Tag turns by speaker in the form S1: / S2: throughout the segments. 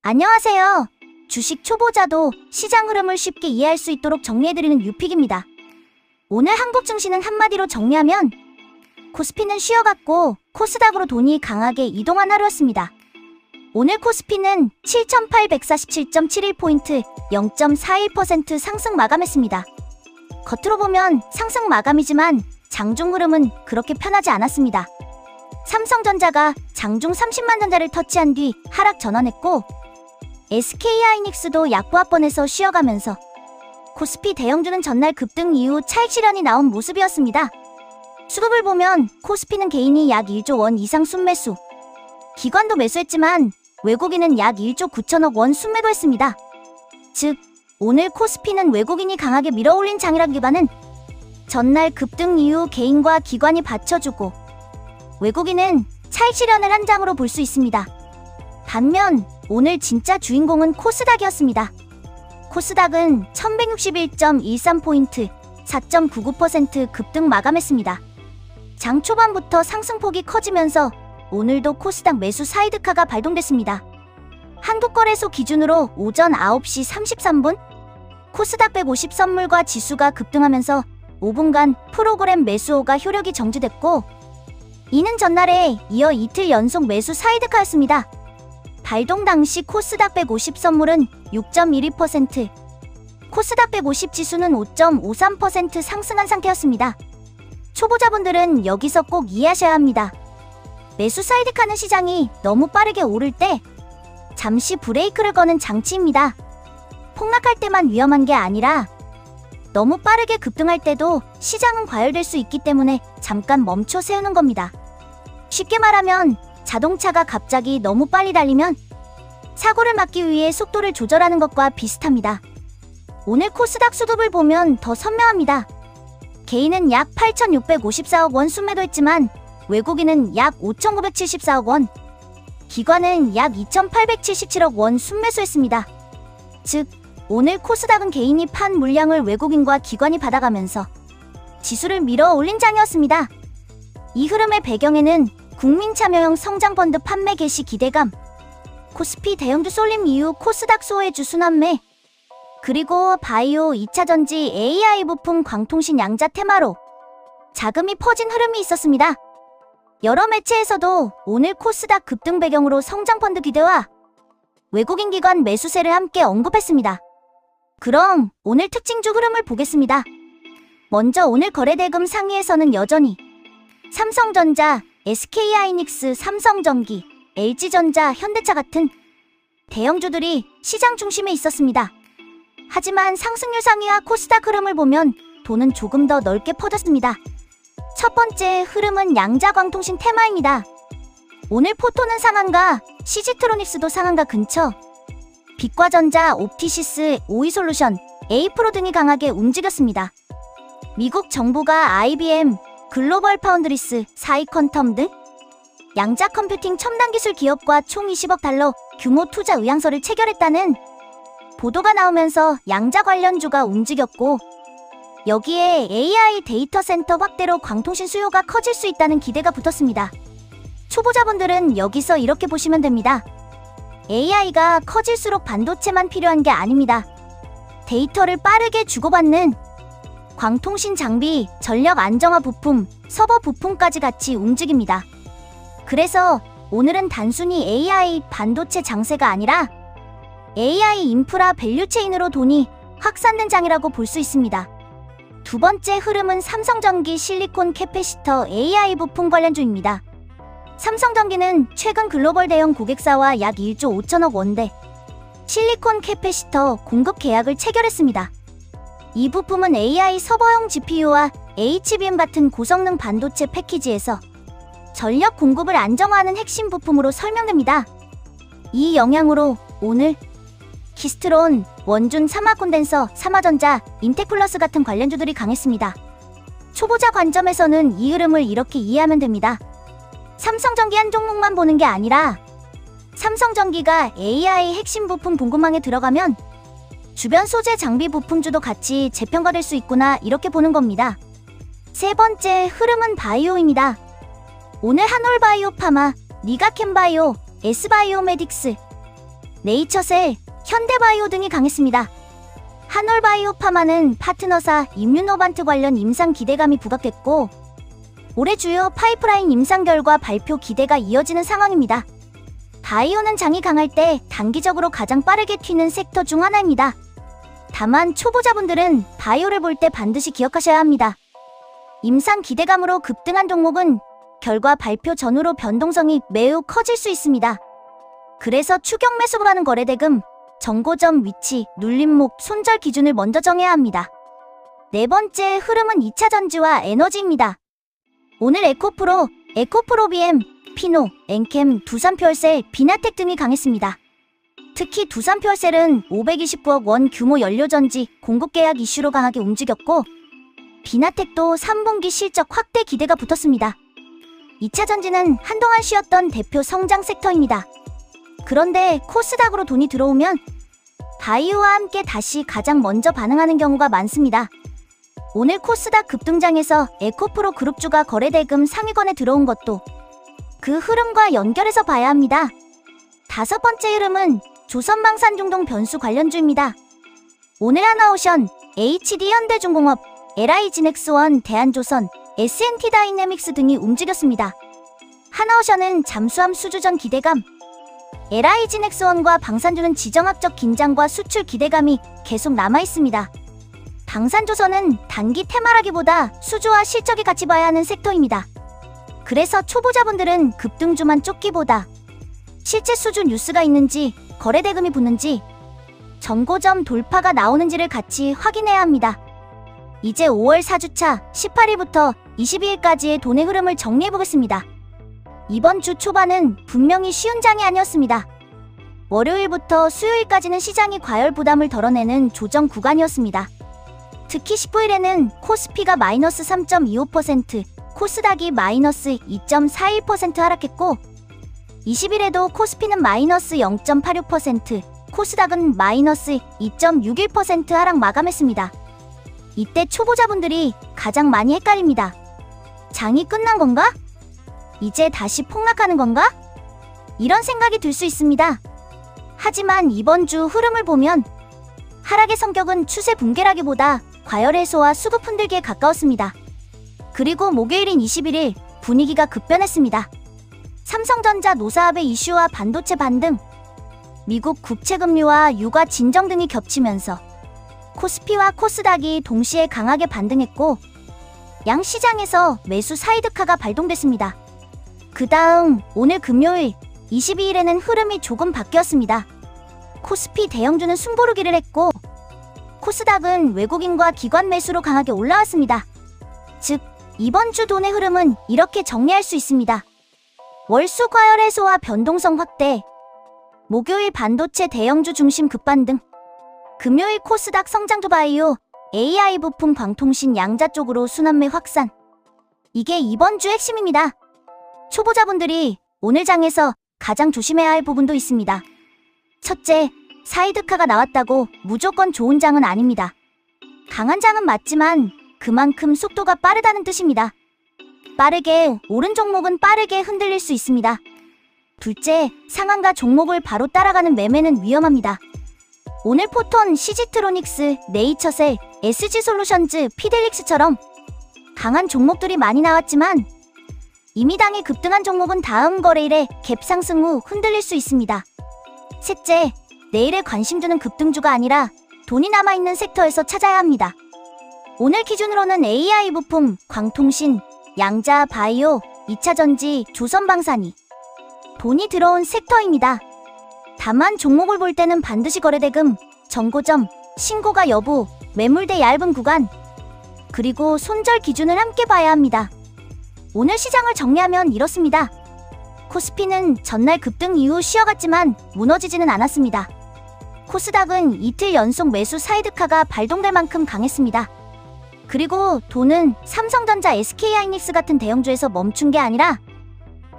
S1: 안녕하세요. 주식 초보자도 시장 흐름을 쉽게 이해할 수 있도록 정리해드리는 유픽입니다. 오늘 한국 증시는 한마디로 정리하면 코스피는 쉬어갔고 코스닥으로 돈이 강하게 이동한 하루였습니다. 오늘 코스피는 7,847.71포인트 0.41% 상승 마감했습니다. 겉으로 보면 상승 마감이지만 장중 흐름은 그렇게 편하지 않았습니다. 삼성전자가 장중 30만 전자를 터치한 뒤 하락 전환했고 SK하이닉스도 약보합권에서 쉬어가면서 코스피 대형주는 전날 급등 이후 차익 실현이 나온 모습이었습니다. 수급을 보면 코스피는 개인이 약 1조 원 이상 순매수, 기관도 매수했지만 외국인은 약 1조 9천억 원 순매도했습니다. 즉, 오늘 코스피는 외국인이 강하게 밀어올린 장이라기보다는 전날 급등 이후 개인과 기관이 받쳐주고 외국인은 차익 실현을 한 장으로 볼 수 있습니다. 반면 오늘 진짜 주인공은 코스닥이었습니다. 코스닥은 1161.13포인트 4.99% 급등 마감했습니다. 장 초반부터 상승폭이 커지면서 오늘도 코스닥 매수 사이드카가 발동됐습니다. 한국거래소 기준으로 오전 9시 33분 코스닥 150 선물과 지수가 급등하면서 5분간 프로그램 매수호가 효력이 정지됐고 이는 전날에 이어 이틀 연속 매수 사이드카였습니다. 발동 당시 코스닥 150 선물은 6.12%, 코스닥 150 지수는 5.53% 상승한 상태였습니다. 초보자분들은 여기서 꼭 이해하셔야 합니다. 매수 사이드카는 시장이 너무 빠르게 오를 때 잠시 브레이크를 거는 장치입니다. 폭락할 때만 위험한 게 아니라 너무 빠르게 급등할 때도 시장은 과열될 수 있기 때문에 잠깐 멈춰 세우는 겁니다. 쉽게 말하면 자동차가 갑자기 너무 빨리 달리면 사고를 막기 위해 속도를 조절하는 것과 비슷합니다. 오늘 코스닥 수급을 보면 더 선명합니다. 개인은 약 8,654억 원 순매도했지만 외국인은 약 5,974억 원, 기관은 약 2,877억 원 순매수했습니다. 즉, 오늘 코스닥은 개인이 판 물량을 외국인과 기관이 받아가면서 지수를 밀어 올린 장이었습니다. 이 흐름의 배경에는 국민참여형 성장펀드 판매 개시 기대감, 코스피 대형주 쏠림 이후 코스닥 소외주 순환매, 그리고 바이오, 2차전지, AI 부품, 광통신 양자 테마로 자금이 퍼진 흐름이 있었습니다. 여러 매체에서도 오늘 코스닥 급등 배경으로 성장펀드 기대와 외국인 기관 매수세를 함께 언급했습니다. 그럼 오늘 특징주 흐름을 보겠습니다. 먼저 오늘 거래대금 상위에서는 여전히 삼성전자, SK하이닉스, 삼성전기, LG전자, 현대차 같은 대형주들이 시장 중심에 있었습니다. 하지만 상승률 상위와 코스닥 흐름을 보면 돈은 조금 더 넓게 퍼졌습니다. 첫 번째 흐름은 양자광통신 테마입니다. 오늘 포토는 상한가, CG트로닉스도 상한가 근처, 빛과전자, 옵티시스, 오이솔루션, 에이프로 등이 강하게 움직였습니다. 미국 정부가 IBM, 글로벌 파운드리스, 사이퀀텀 등 양자 컴퓨팅 첨단 기술 기업과 총 20억 달러 규모 투자 의향서를 체결했다는 보도가 나오면서 양자 관련주가 움직였고 여기에 AI 데이터 센터 확대로 광통신 수요가 커질 수 있다는 기대가 붙었습니다. 초보자분들은 여기서 이렇게 보시면 됩니다. AI가 커질수록 반도체만 필요한 게 아닙니다. 데이터를 빠르게 주고받는 광통신 장비, 전력 안정화 부품, 서버 부품까지 같이 움직입니다. 그래서 오늘은 단순히 AI 반도체 장세가 아니라 AI 인프라 밸류체인으로 돈이 확산된 장이라고 볼 수 있습니다. 두 번째 흐름은 삼성전기 실리콘 캐패시터 AI 부품 관련주입니다. 삼성전기는 최근 글로벌 대형 고객사와 약 1조 5천억 원대 실리콘 캐패시터 공급 계약을 체결했습니다. 이 부품은 AI 서버용 GPU와 HBM 같은 고성능 반도체 패키지에서 전력 공급을 안정화하는 핵심 부품으로 설명됩니다. 이 영향으로 오늘 키스트론, 원준, 삼화콘덴서, 삼화전자, 인텍플러스 같은 관련주들이 강했습니다. 초보자 관점에서는 이 흐름을 이렇게 이해하면 됩니다. 삼성전기 한 종목만 보는 게 아니라 삼성전기가 AI 핵심 부품 공급망에 들어가면 주변 소재 장비 부품주도 같이 재평가될 수 있구나 이렇게 보는 겁니다. 세 번째 흐름은 바이오입니다. 오늘 한올바이오 파마, 니가캠바이오, S바이오메딕스, 네이처셀, 현대바이오 등이 강했습니다. 한올바이오파마는 파트너사 임뮤노반트 관련 임상 기대감이 부각됐고 올해 주요 파이프라인 임상 결과 발표 기대가 이어지는 상황입니다. 바이오는 장이 강할 때 단기적으로 가장 빠르게 튀는 섹터 중 하나입니다. 다만 초보자분들은 바이오를 볼 때 반드시 기억하셔야 합니다. 임상 기대감으로 급등한 종목은 결과 발표 전후로 변동성이 매우 커질 수 있습니다. 그래서 추격 매수를 하는 거래대금, 정고점 위치, 눌림목, 손절 기준을 먼저 정해야 합니다. 네 번째 흐름은 2차 전지와 에너지입니다. 오늘 에코프로, BM, 피노, 엔캠, 두산퓨얼셀, 비나텍 등이 강했습니다. 특히 두산퓨얼셀은 529억 원 규모 연료전지 공급 계약 이슈로 강하게 움직였고 비나텍도 3분기 실적 확대 기대가 붙었습니다. 2차 전지는 한동안 쉬었던 대표 성장 섹터입니다. 그런데 코스닥으로 돈이 들어오면 바이오와 함께 다시 가장 먼저 반응하는 경우가 많습니다. 오늘 코스닥 급등장에서 에코프로 그룹주가 거래대금 상위권에 들어온 것도 그 흐름과 연결해서 봐야 합니다. 다섯 번째 흐름은 조선방산중동 변수 관련주입니다. 오늘 하나오션, HD현대중공업, LI지넥스원, 대한조선, SNT다이내믹스 등이 움직였습니다. 하나오션은 잠수함 수주전 기대감, LI지넥스원과 방산주는 지정학적 긴장과 수출 기대감이 계속 남아있습니다. 방산조선은 단기 테마라기보다 수주와 실적이 같이 봐야 하는 섹터입니다. 그래서 초보자분들은 급등주만 쫓기보다 실제 수주 뉴스가 있는지, 거래대금이 붙는지, 정고점 돌파가 나오는지를 같이 확인해야 합니다. 이제 5월 4주차 18일부터 22일까지의 돈의 흐름을 정리해보겠습니다. 이번 주 초반은 분명히 쉬운 장이 아니었습니다. 월요일부터 수요일까지는 시장이 과열 부담을 덜어내는 조정 구간이었습니다. 특히 19일에는 코스피가 마이너스 3.25%, 코스닥이 마이너스 2.41% 하락했고 20일에도 코스피는 마이너스 0.86%, 코스닥은 마이너스 2.61% 하락 마감했습니다. 이때 초보자분들이 가장 많이 헷갈립니다. 장이 끝난 건가? 이제 다시 폭락하는 건가? 이런 생각이 들 수 있습니다. 하지만 이번 주 흐름을 보면 하락의 성격은 추세 붕괴라기보다 과열 해소와 수급 흔들기에 가까웠습니다. 그리고 목요일인 21일 분위기가 급변했습니다. 삼성전자 노사합의 이슈와 반도체 반등, 미국 국채금리와 유가 진정 등이 겹치면서 코스피와 코스닥이 동시에 강하게 반등했고 양 시장에서 매수 사이드카가 발동됐습니다. 그 다음 오늘 금요일 22일에는 흐름이 조금 바뀌었습니다. 코스피 대형주는 숨고르기를 했고 코스닥은 외국인과 기관 매수로 강하게 올라왔습니다. 즉 이번 주 돈의 흐름은 이렇게 정리할 수 있습니다. 월수 과열 해소와 변동성 확대, 목요일 반도체 대형주 중심 급반등, 금요일 코스닥 성장주 바이오, AI 부품 방통신 양자 쪽으로 순환매 확산. 이게 이번 주 핵심입니다. 초보자분들이 오늘 장에서 가장 조심해야 할 부분도 있습니다. 첫째, 사이드카가 나왔다고 무조건 좋은 장은 아닙니다. 강한 장은 맞지만 그만큼 속도가 빠르다는 뜻입니다. 빠르게 오른 종목은 빠르게 흔들릴 수 있습니다. 둘째, 상한가 종목을 바로 따라가는 매매는 위험합니다. 오늘 포톤, CG트로닉스, 네이처셀, SG솔루션즈, 피델릭스처럼 강한 종목들이 많이 나왔지만 이미 당일 급등한 종목은 다음 거래일에 갭 상승 후 흔들릴 수 있습니다. 셋째, 내일의 관심주는 급등주가 아니라 돈이 남아있는 섹터에서 찾아야 합니다. 오늘 기준으로는 AI 부품, 광통신, 양자, 바이오, 2차전지, 조선방산이 돈이 들어온 섹터입니다. 다만 종목을 볼 때는 반드시 거래대금, 정고점, 신고가 여부, 매물대 얇은 구간, 그리고 손절 기준을 함께 봐야 합니다. 오늘 시장을 정리하면 이렇습니다. 코스피는 전날 급등 이후 쉬어갔지만 무너지지는 않았습니다. 코스닥은 이틀 연속 매수 사이드카가 발동될 만큼 강했습니다. 그리고 돈은 삼성전자, SK하이닉스 같은 대형주에서 멈춘 게 아니라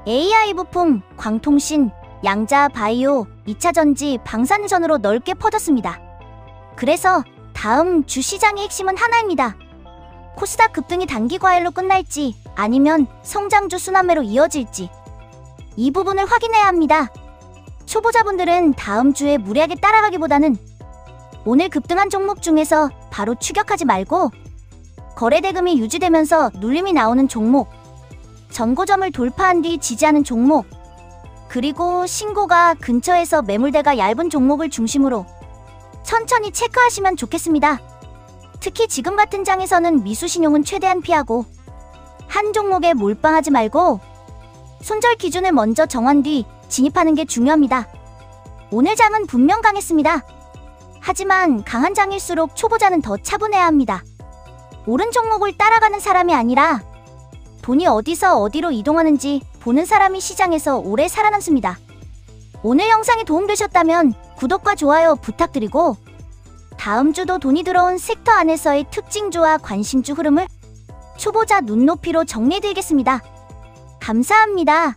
S1: AI 부품, 광통신, 양자, 바이오, 2차전지, 방산전으로 넓게 퍼졌습니다. 그래서 다음 주 시장의 핵심은 하나입니다. 코스닥 급등이 단기 과열로 끝날지 아니면 성장주 순환매로 이어질지 이 부분을 확인해야 합니다. 초보자분들은 다음 주에 무리하게 따라가기보다는 오늘 급등한 종목 중에서 바로 추격하지 말고 거래 대금이 유지되면서 눌림이 나오는 종목, 전고점을 돌파한 뒤 지지하는 종목, 그리고 신고가 근처에서 매물대가 얇은 종목을 중심으로 천천히 체크하시면 좋겠습니다. 특히 지금 같은 장에서는 미수신용은 최대한 피하고 한 종목에 몰빵하지 말고 손절 기준을 먼저 정한 뒤 진입하는 게 중요합니다. 오늘 장은 분명 강했습니다. 하지만 강한 장일수록 초보자는 더 차분해야 합니다. 옳은 종목을 따라가는 사람이 아니라 돈이 어디서 어디로 이동하는지 보는 사람이 시장에서 오래 살아남습니다. 오늘 영상이 도움되셨다면 구독과 좋아요 부탁드리고 다음 주도 돈이 들어온 섹터 안에서의 특징주와 관심주 흐름을 초보자 눈높이로 정리해드리겠습니다. 감사합니다.